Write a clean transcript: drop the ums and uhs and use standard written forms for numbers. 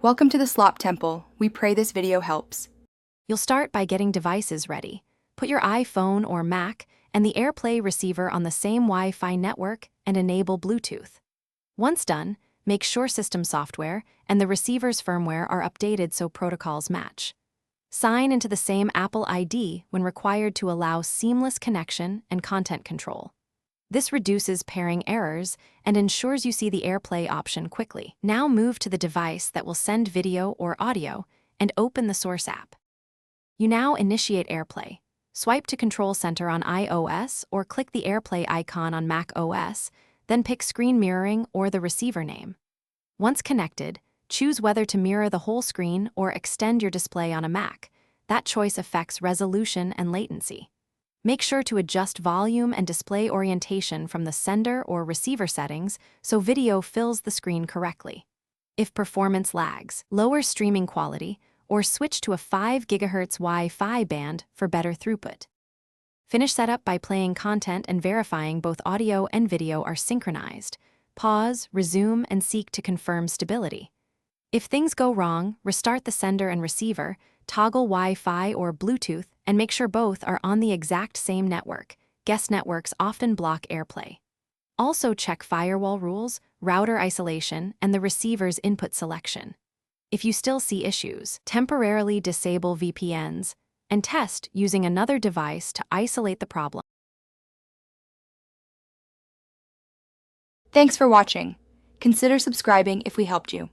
Welcome to the Slop Temple. We pray this video helps. You'll start by getting devices ready. Put your iPhone or Mac and the AirPlay receiver on the same Wi-Fi network and enable Bluetooth. Once done, make sure system software and the receiver's firmware are updated so protocols match. Sign into the same Apple ID when required to allow seamless connection and content control. This reduces pairing errors and ensures you see the AirPlay option quickly. Now move to the device that will send video or audio and open the source app. You now initiate AirPlay. Swipe to Control Center on iOS or click the AirPlay icon on Mac OS, then pick Screen Mirroring or the receiver name. Once connected, choose whether to mirror the whole screen or extend your display on a Mac. That choice affects resolution and latency. Make sure to adjust volume and display orientation from the sender or receiver settings so video fills the screen correctly. If performance lags, lower streaming quality or switch to a 5 GHz Wi-Fi band for better throughput. Finish setup by playing content and verifying both audio and video are synchronized. Pause, resume, and seek to confirm stability. If things go wrong, restart the sender and receiver, toggle Wi-Fi or Bluetooth, and make sure both are on the exact same network. Guest networks often block AirPlay. Also check firewall rules, router isolation, and the receiver's input selection. If you still see issues, temporarily disable VPNs and test using another device to isolate the problem. Thanks for watching. Consider subscribing if we helped you.